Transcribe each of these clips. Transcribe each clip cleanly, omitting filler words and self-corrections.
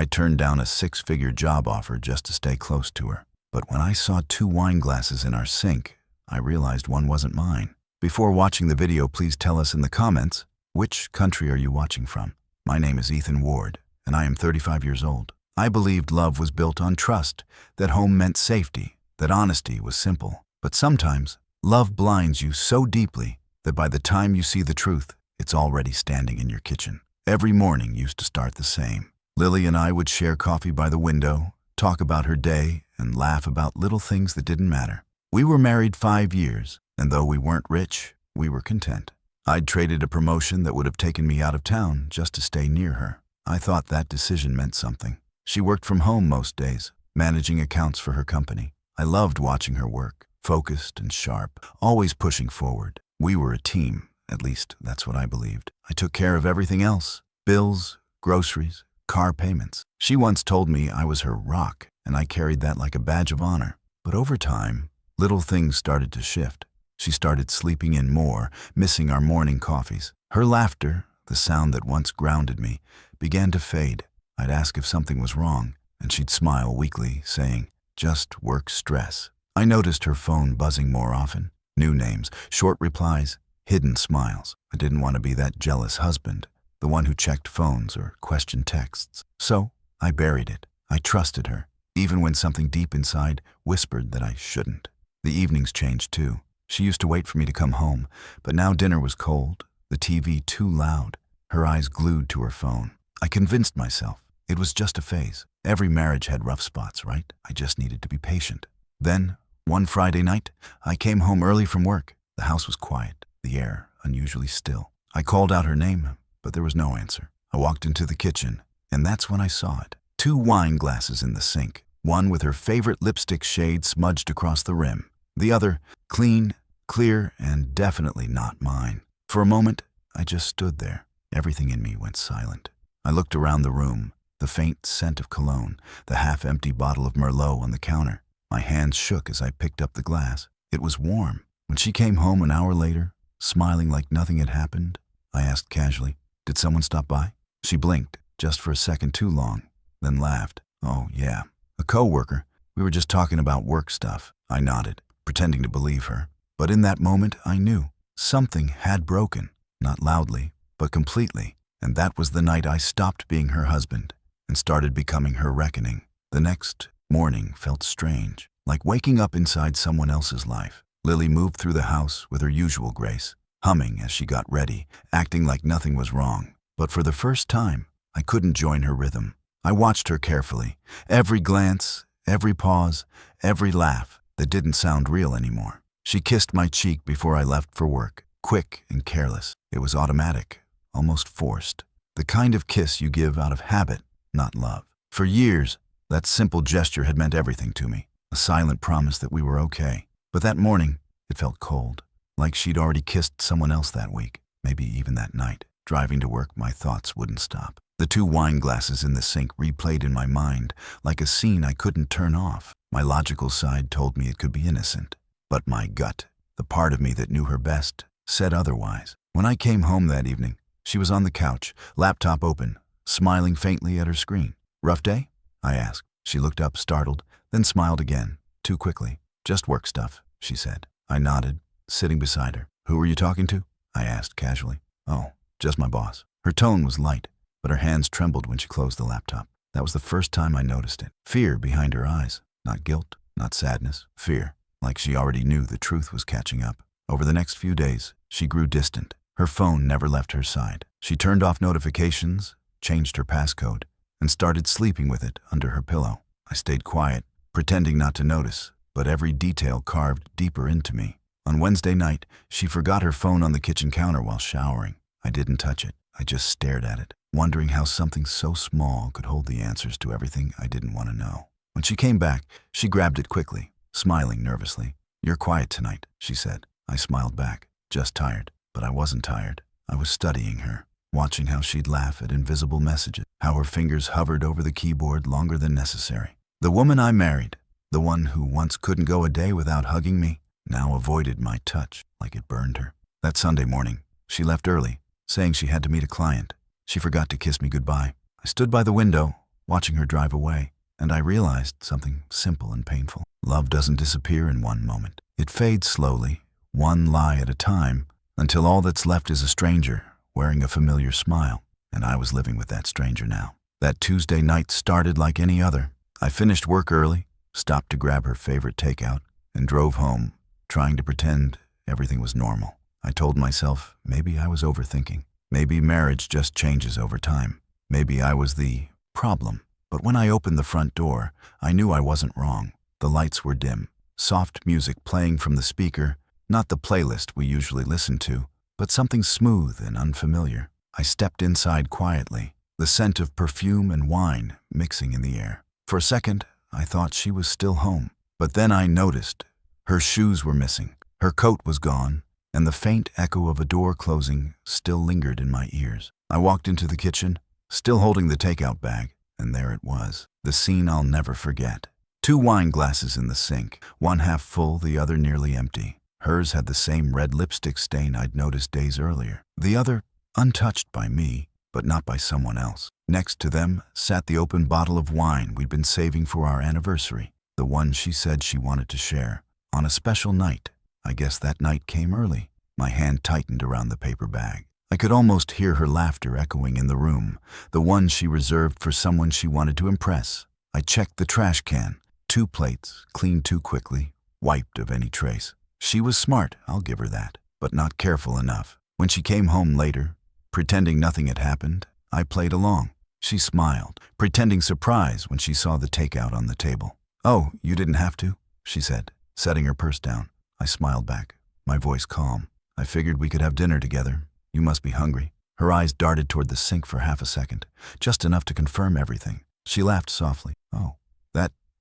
I turned down a six-figure job offer just to stay close to her. But when I saw 2 wine glasses in our sink, I realized one wasn't mine. Before watching the video, please tell us in the comments, which country are you watching from? My name is Ethan Ward, and I am 35 years old. I believed love was built on trust, that home meant safety, that honesty was simple. But sometimes, love blinds you so deeply that by the time you see the truth, it's already standing in your kitchen. Every morning used to start the same. Lily and I would share coffee by the window, talk about her day, and laugh about little things that didn't matter. We were married 5 years, and though we weren't rich, we were content. I'd traded a promotion that would have taken me out of town just to stay near her. I thought that decision meant something. She worked from home most days, managing accounts for her company. I loved watching her work, focused and sharp, always pushing forward. We were a team, at least that's what I believed. I took care of everything else: bills, groceries, car payments. She once told me I was her rock, and I carried that like a badge of honor. But over time, little things started to shift. She started sleeping in more, missing our morning coffees. Her laughter, the sound that once grounded me, began to fade. I'd ask if something was wrong, and she'd smile weakly, saying, "Just work stress." I noticed her phone buzzing more often. New names, short replies, hidden smiles. I didn't want to be that jealous husband, the one who checked phones or questioned texts. So I buried it. I trusted her, even when something deep inside whispered that I shouldn't. The evenings changed too. She used to wait for me to come home, but now dinner was cold, the TV too loud, her eyes glued to her phone. I convinced myself it was just a phase. Every marriage had rough spots, right? I just needed to be patient. Then, one Friday night, I came home early from work. The house was quiet, the air unusually still. I called out her name, but there was no answer. I walked into the kitchen, and that's when I saw it. 2 wine glasses in the sink, one with her favorite lipstick shade smudged across the rim. The other, clean, clear, and definitely not mine. For a moment, I just stood there. Everything in me went silent. I looked around the room, the faint scent of cologne, the half-empty bottle of Merlot on the counter. My hands shook as I picked up the glass. It was warm. When she came home an hour later, smiling like nothing had happened, I asked casually, "Did someone stop by?" She blinked, just for a second too long, then laughed. "Oh, yeah, a coworker. We were just talking about work stuff." I nodded, pretending to believe her. But in that moment, I knew something had broken, not loudly, but completely. And that was the night I stopped being her husband and started becoming her reckoning. The next morning felt strange, like waking up inside someone else's life. Lily moved through the house with her usual grace, humming as she got ready, acting like nothing was wrong. But for the first time, I couldn't join her rhythm. I watched her carefully. Every glance, every pause, every laugh that didn't sound real anymore. She kissed my cheek before I left for work, quick and careless. It was automatic, almost forced. The kind of kiss you give out of habit, not love. For years, that simple gesture had meant everything to me, a silent promise that we were okay. But that morning, it felt cold, like she'd already kissed someone else that week, maybe even that night. Driving to work, my thoughts wouldn't stop. The 2 wine glasses in the sink replayed in my mind, like a scene I couldn't turn off. My logical side told me it could be innocent, but my gut, the part of me that knew her best, said otherwise. When I came home that evening, she was on the couch, laptop open, smiling faintly at her screen. "Rough day?" I asked. She looked up, startled, then smiled again, too quickly. "Just work stuff," she said. I nodded, sitting beside her. "Who were you talking to?" I asked casually. "Oh, just my boss." Her tone was light, but her hands trembled when she closed the laptop. That was the first time I noticed it. Fear behind her eyes. Not guilt, not sadness. Fear, like she already knew the truth was catching up. Over the next few days, she grew distant. Her phone never left her side. She turned off notifications, changed her passcode, and started sleeping with it under her pillow. I stayed quiet, pretending not to notice, but every detail carved deeper into me. On Wednesday night, she forgot her phone on the kitchen counter while showering. I didn't touch it. I just stared at it, wondering how something so small could hold the answers to everything I didn't want to know. When she came back, she grabbed it quickly, smiling nervously. "You're quiet tonight," she said. I smiled back, just tired. But I wasn't tired. I was studying her, watching how she'd laugh at invisible messages, how her fingers hovered over the keyboard longer than necessary. The woman I married, the one who once couldn't go a day without hugging me, now avoided my touch like it burned her. That Sunday morning, she left early, saying she had to meet a client. She forgot to kiss me goodbye. I stood by the window, watching her drive away, and I realized something simple and painful. Love doesn't disappear in one moment. It fades slowly, one lie at a time, until all that's left is a stranger wearing a familiar smile. And I was living with that stranger now. That Tuesday night started like any other. I finished work early, stopped to grab her favorite takeout, and drove home, trying to pretend everything was normal. I told myself maybe I was overthinking. Maybe marriage just changes over time. Maybe I was the problem. But when I opened the front door, I knew I wasn't wrong. The lights were dim, soft music playing from the speaker, not the playlist we usually listen to, but something smooth and unfamiliar. I stepped inside quietly, the scent of perfume and wine mixing in the air. For a second, I thought she was still home. But then I noticed her shoes were missing, her coat was gone, and the faint echo of a door closing still lingered in my ears. I walked into the kitchen, still holding the takeout bag, and there it was, the scene I'll never forget. 2 wine glasses in the sink, one half full, the other nearly empty. Hers had the same red lipstick stain I'd noticed days earlier. The other untouched by me, but not by someone else. Next to them sat the open bottle of wine we'd been saving for our anniversary, the one she said she wanted to share. On a special night. I guess that night came early. My hand tightened around the paper bag. I could almost hear her laughter echoing in the room, the one she reserved for someone she wanted to impress. I checked the trash can. 2 plates, cleaned too quickly, wiped of any trace. She was smart, I'll give her that, but not careful enough. When she came home later, pretending nothing had happened, I played along. She smiled, pretending surprise when she saw the takeout on the table. "Oh, you didn't have to," she said, setting her purse down. I smiled back, my voice calm. "I figured we could have dinner together. You must be hungry." Her eyes darted toward the sink for half a second, just enough to confirm everything. She laughed softly. "Oh,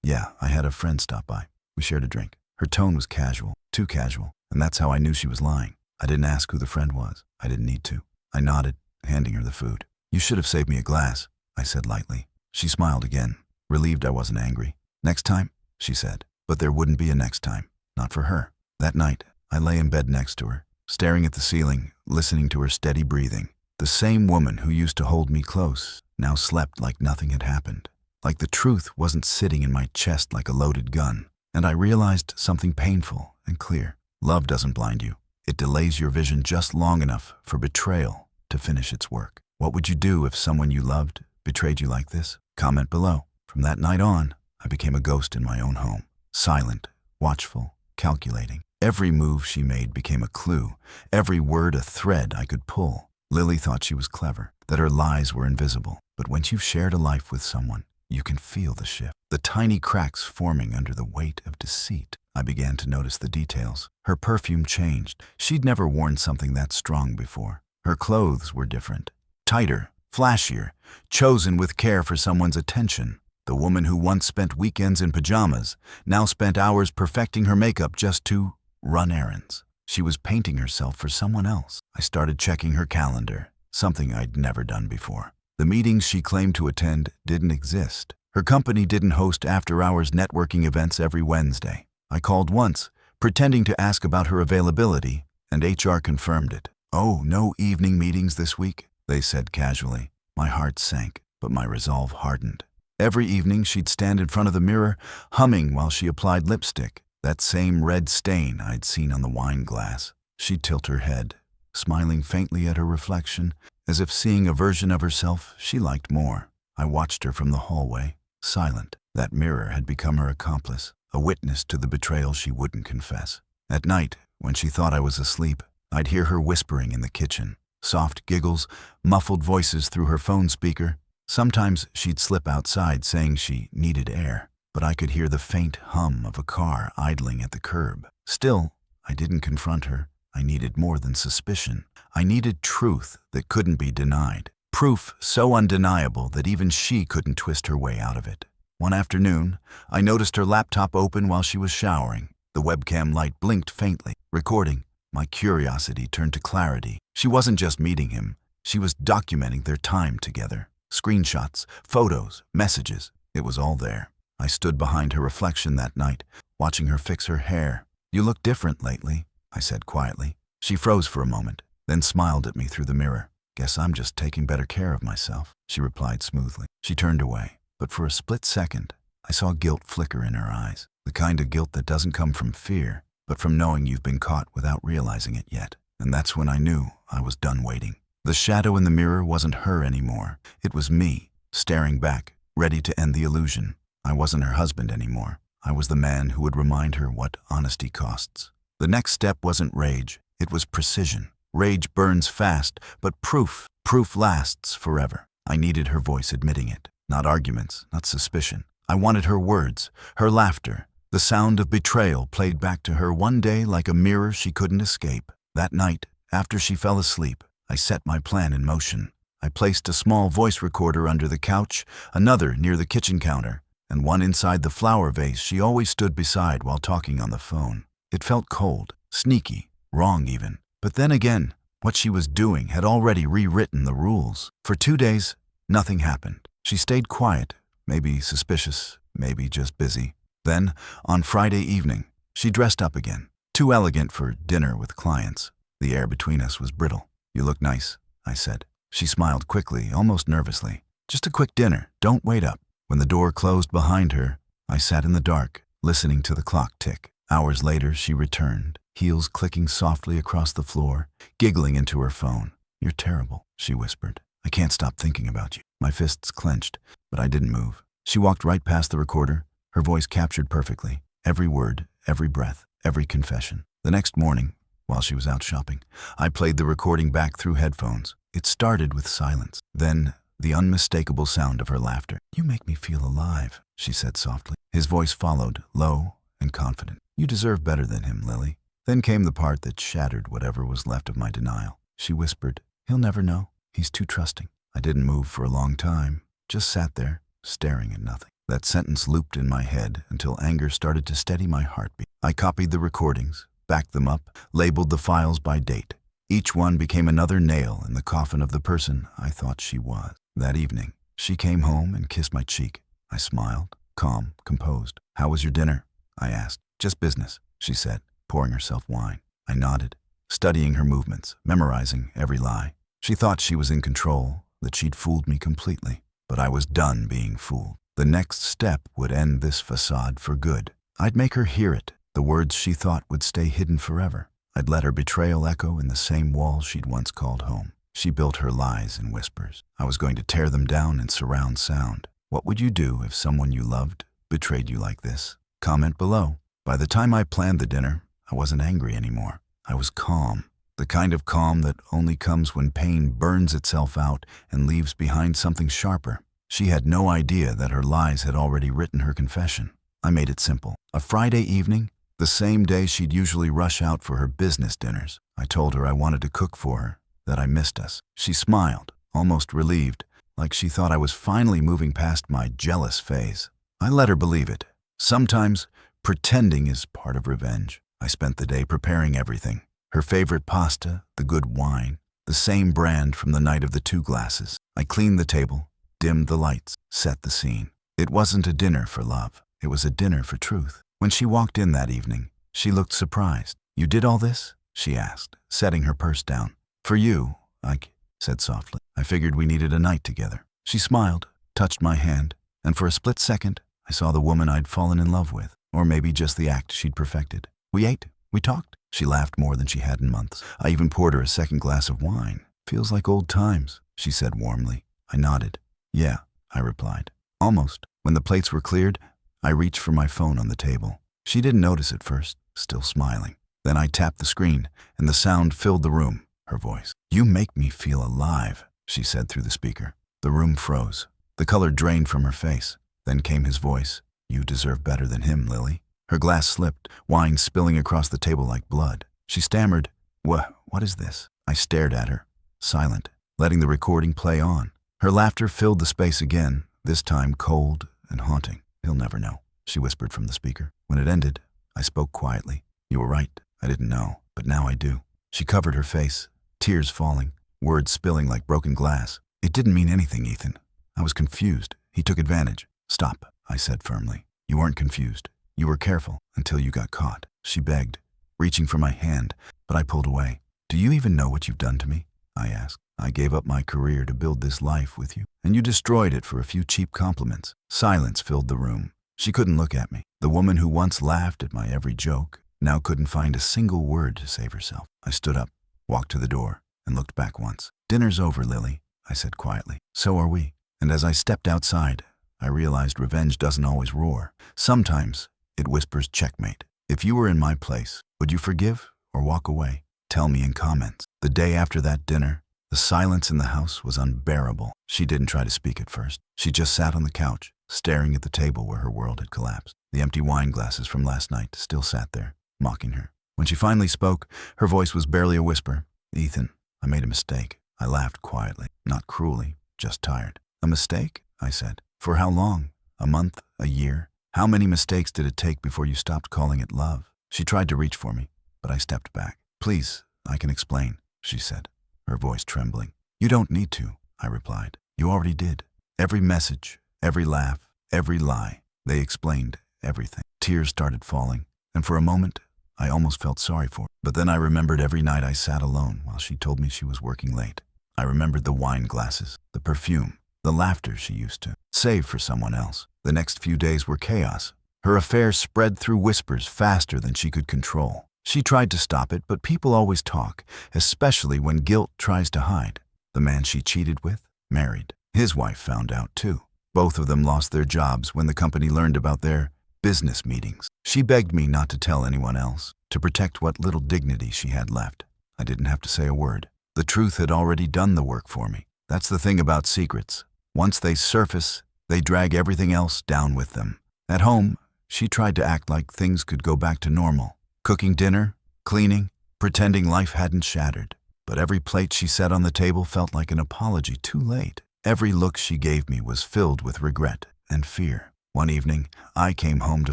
yeah, I had a friend stop by. We shared a drink." Her tone was casual, too casual, and that's how I knew she was lying. I didn't ask who the friend was. I didn't need to. I nodded, handing her the food. "You should have saved me a glass," I said lightly. She smiled again, relieved I wasn't angry. "Next time," she said. But there wouldn't be a next time. Not for her. That night, I lay in bed next to her, staring at the ceiling, listening to her steady breathing. The same woman who used to hold me close now slept like nothing had happened. Like the truth wasn't sitting in my chest like a loaded gun. And I realized something painful and clear. Love doesn't blind you. It delays your vision just long enough for betrayal to finish its work. What would you do if someone you loved betrayed you like this? Comment below. From that night on, I became a ghost in my own home. Silent, watchful, calculating. Every move she made became a clue. Every word a thread I could pull. Lily thought she was clever, that her lies were invisible. But when you've shared a life with someone, you can feel the shift, the tiny cracks forming under the weight of deceit. I began to notice the details. Her perfume changed. She'd never worn something that strong before. Her clothes were different, tighter, flashier, chosen with care for someone's attention. The woman who once spent weekends in pajamas now spent hours perfecting her makeup just to run errands. She was painting herself for someone else. I started checking her calendar, something I'd never done before. The meetings she claimed to attend didn't exist. Her company didn't host after-hours networking events every Wednesday. I called once, pretending to ask about her availability, and HR confirmed it. "Oh, no evening meetings this week," they said casually. My heart sank, but my resolve hardened. Every evening she'd stand in front of the mirror, humming while she applied lipstick, that same red stain I'd seen on the wine glass. She'd tilt her head, smiling faintly at her reflection, as if seeing a version of herself she liked more. I watched her from the hallway, silent. That mirror had become her accomplice, a witness to the betrayal she wouldn't confess. At night, when she thought I was asleep, I'd hear her whispering in the kitchen, soft giggles, muffled voices through her phone speaker. Sometimes she'd slip outside saying she needed air, but I could hear the faint hum of a car idling at the curb. Still, I didn't confront her. I needed more than suspicion. I needed truth that couldn't be denied. Proof so undeniable that even she couldn't twist her way out of it. One afternoon, I noticed her laptop open while she was showering. The webcam light blinked faintly, recording. My curiosity turned to clarity. She wasn't just meeting him. She was documenting their time together. Screenshots, photos, messages. It was all there. I stood behind her reflection that night, watching her fix her hair. "You look different lately," I said quietly. She froze for a moment, then smiled at me through the mirror. "Guess I'm just taking better care of myself," she replied smoothly. She turned away, but for a split second, I saw guilt flicker in her eyes. The kind of guilt that doesn't come from fear, but from knowing you've been caught without realizing it yet. And that's when I knew I was done waiting. The shadow in the mirror wasn't her anymore. It was me, staring back, ready to end the illusion. I wasn't her husband anymore. I was the man who would remind her what honesty costs. The next step wasn't rage, it was precision. Rage burns fast, but proof lasts forever. I needed her voice admitting it. Not arguments, not suspicion. I wanted her words, her laughter, the sound of betrayal played back to her one day like a mirror she couldn't escape. That night, after she fell asleep, I set my plan in motion. I placed a small voice recorder under the couch, another near the kitchen counter, and one inside the flower vase she always stood beside while talking on the phone. It felt cold, sneaky, wrong even. But then again, what she was doing had already rewritten the rules. For 2 days, nothing happened. She stayed quiet, maybe suspicious, maybe just busy. Then, on Friday evening, she dressed up again, too elegant for dinner with clients. The air between us was brittle. "You look nice," I said. She smiled quickly, almost nervously. "Just a quick dinner, don't wait up." When the door closed behind her, I sat in the dark, listening to the clock tick. Hours later, she returned, heels clicking softly across the floor, giggling into her phone. "You're terrible," she whispered. "I can't stop thinking about you." My fists clenched, but I didn't move. She walked right past the recorder, her voice captured perfectly. Every word, every breath, every confession. The next morning, while she was out shopping, I played the recording back through headphones. It started with silence, then the unmistakable sound of her laughter. "You make me feel alive," she said softly. His voice followed, low and confident. "You deserve better than him, Lily." Then came the part that shattered whatever was left of my denial. She whispered, "He'll never know. He's too trusting." I didn't move for a long time, just sat there, staring at nothing. That sentence looped in my head until anger started to steady my heartbeat. I copied the recordings, backed them up, labeled the files by date. Each one became another nail in the coffin of the person I thought she was. That evening, she came home and kissed my cheek. I smiled, calm, composed. "How was your dinner?" I asked. "Just business," she said, pouring herself wine. I nodded, studying her movements, memorizing every lie. She thought she was in control, that she'd fooled me completely. But I was done being fooled. The next step would end this facade for good. I'd make her hear it, the words she thought would stay hidden forever. I'd let her betrayal echo in the same walls she'd once called home. She built her lies in whispers. I was going to tear them down in surround sound. What would you do if someone you loved betrayed you like this? Comment below. By the time I planned the dinner, I wasn't angry anymore. I was calm. The kind of calm that only comes when pain burns itself out and leaves behind something sharper. She had no idea that her lies had already written her confession. I made it simple. A Friday evening, the same day she'd usually rush out for her business dinners, I told her I wanted to cook for her, that I missed us. She smiled, almost relieved, like she thought I was finally moving past my jealous phase. I let her believe it. Sometimes, pretending is part of revenge. I spent the day preparing everything. Her favorite pasta, the good wine, the same brand from the night of the 2 glasses. I cleaned the table, dimmed the lights, set the scene. It wasn't a dinner for love. It was a dinner for truth. When she walked in that evening, she looked surprised. "You did all this?" she asked, setting her purse down. "For you," I said softly. "I figured we needed a night together." She smiled, touched my hand, and for a split second, I saw the woman I'd fallen in love with, or maybe just the act she'd perfected. We ate, we talked. She laughed more than she had in months. I even poured her a second glass of wine. "Feels like old times," she said warmly. I nodded. "Yeah," I replied. "Almost." When the plates were cleared, I reached for my phone on the table. She didn't notice at first, still smiling. Then I tapped the screen, and the sound filled the room, her voice. "You make me feel alive," she said through the speaker. The room froze. The color drained from her face. Then came his voice. "You deserve better than him, Lily." Her glass slipped, wine spilling across the table like blood. She stammered, What is this?" I stared at her, silent, letting the recording play on. Her laughter filled the space again, this time cold and haunting. "He'll never know," she whispered from the speaker. When it ended, I spoke quietly. "You were right. I didn't know, but now I do." She covered her face, tears falling, words spilling like broken glass. "It didn't mean anything, Ethan. I was confused. He took advantage." "Stop," I said firmly. "You weren't confused. You were careful until you got caught." She begged, reaching for my hand, but I pulled away. "Do you even know what you've done to me?" I asked. "I gave up my career to build this life with you. and you destroyed it for a few cheap compliments. Silence filled the room. She couldn't look at me. The woman who once laughed at my every joke now couldn't find a single word to save herself. I stood up, walked to the door, and looked back once. "Dinner's over, Lily," I said quietly. "So are we." And as I stepped outside, I realized revenge doesn't always roar. Sometimes it whispers checkmate. If you were in my place, would you forgive or walk away? Tell me in comments. The day after that dinner, the silence in the house was unbearable. She didn't try to speak at first. She just sat on the couch, staring at the table where her world had collapsed. The empty wine glasses from last night still sat there, mocking her. When she finally spoke, her voice was barely a whisper. "Ethan, I made a mistake." I laughed quietly, not cruelly, just tired. "A mistake?" I said. "For how long? A month? A year? How many mistakes did it take before you stopped calling it love?" She tried to reach for me, but I stepped back. "Please, I can explain," she said, her voice trembling. "You don't need to," I replied. "You already did. Every message, every laugh, every lie, they explained everything." Tears started falling, and for a moment, I almost felt sorry for her. But then I remembered every night I sat alone while she told me she was working late. I remembered the wine glasses, the perfume, the laughter she used to save for someone else. The next few days were chaos. Her affair spread through whispers faster than she could control. She tried to stop it, but people always talk, especially when guilt tries to hide. The man she cheated with married. His wife found out too. Both of them lost their jobs when the company learned about their business meetings. She begged me not to tell anyone else, to protect what little dignity she had left. I didn't have to say a word. The truth had already done the work for me. That's the thing about secrets. Once they surface, they drag everything else down with them. At home, she tried to act like things could go back to normal. Cooking dinner, cleaning, pretending life hadn't shattered. But every plate she set on the table felt like an apology too late. Every look she gave me was filled with regret and fear. One evening, I came home to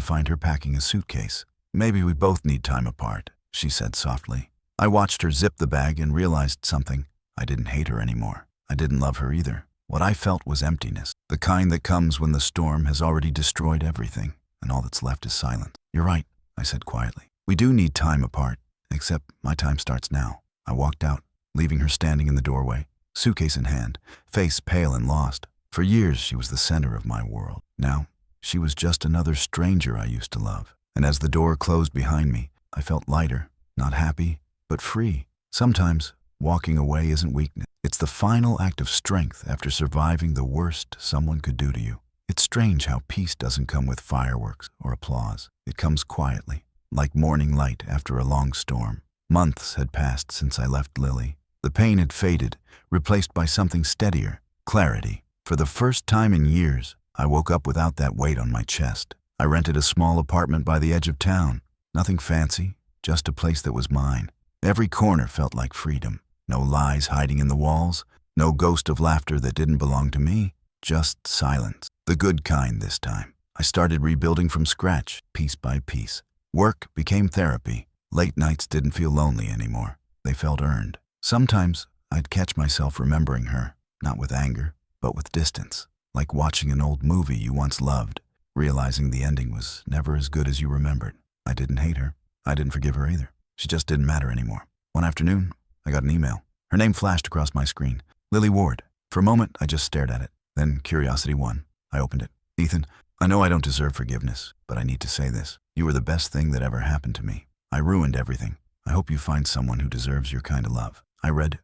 find her packing a suitcase. "Maybe we both need time apart," she said softly. I watched her zip the bag and realized something. I didn't hate her anymore. I didn't love her either. What I felt was emptiness, the kind that comes when the storm has already destroyed everything, and all that's left is silence. "You're right," I said quietly. "We do need time apart, except my time starts now." I walked out, leaving her standing in the doorway, suitcase in hand, face pale and lost. For years, she was the center of my world. Now, she was just another stranger I used to love. And as the door closed behind me, I felt lighter, not happy, but free. Sometimes, walking away isn't weakness. It's the final act of strength after surviving the worst someone could do to you. It's strange how peace doesn't come with fireworks or applause. It comes quietly, like morning light after a long storm. Months had passed since I left Lily. The pain had faded, replaced by something steadier, clarity. For the first time in years, I woke up without that weight on my chest. I rented a small apartment by the edge of town. Nothing fancy, just a place that was mine. Every corner felt like freedom. No lies hiding in the walls, no ghost of laughter that didn't belong to me, just silence. The good kind this time. I started rebuilding from scratch, piece by piece. Work became therapy. Late nights didn't feel lonely anymore. They felt earned. Sometimes I'd catch myself remembering her, not with anger, but with distance, like watching an old movie you once loved, realizing the ending was never as good as you remembered. I didn't hate her. I didn't forgive her either. She just didn't matter anymore. One afternoon, I got an email. Her name flashed across my screen. Lily Ward. For a moment, I just stared at it. Then curiosity won. I opened it. "Ethan, I know I don't deserve forgiveness, but I need to say this. You were the best thing that ever happened to me. I ruined everything. I hope you find someone who deserves your kind of love." I read,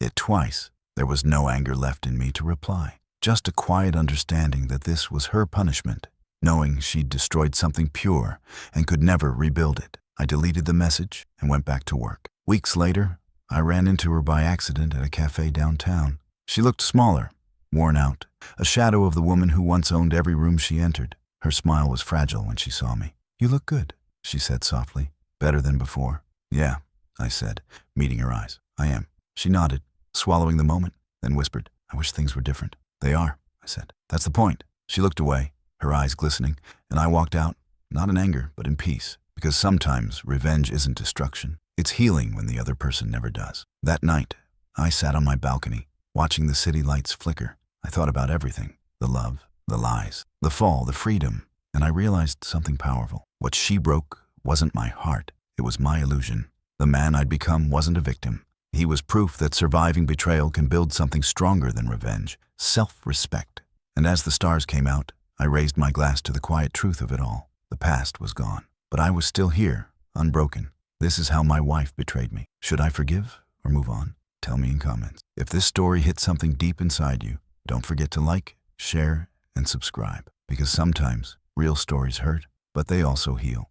it twice. There was no anger left in me to reply. Just a quiet understanding that this was her punishment, knowing she'd destroyed something pure and could never rebuild it. I deleted the message and went back to work. Weeks later, I ran into her by accident at a cafe downtown. She looked smaller, worn out, a shadow of the woman who once owned every room she entered. Her smile was fragile when she saw me. "You look good," she said softly. "Better than before." "Yeah," I said, meeting her eyes. "I am." She nodded, swallowing the moment, then whispered, "I wish things were different." "They are," I said. "That's the point." She looked away, her eyes glistening, and I walked out, not in anger, but in peace, because sometimes revenge isn't destruction. It's healing when the other person never does. That night, I sat on my balcony, watching the city lights flicker. I thought about everything, the love, the lies, the fall, the freedom, and I realized something powerful. What she broke wasn't my heart, it was my illusion. The man I'd become wasn't a victim. He was proof that surviving betrayal can build something stronger than revenge, self-respect. And as the stars came out, I raised my glass to the quiet truth of it all. The past was gone, but I was still here, unbroken. This is how my wife betrayed me. Should I forgive or move on? Tell me in comments. If this story hit something deep inside you, don't forget to like, share, and subscribe. Because sometimes real stories hurt, but they also heal.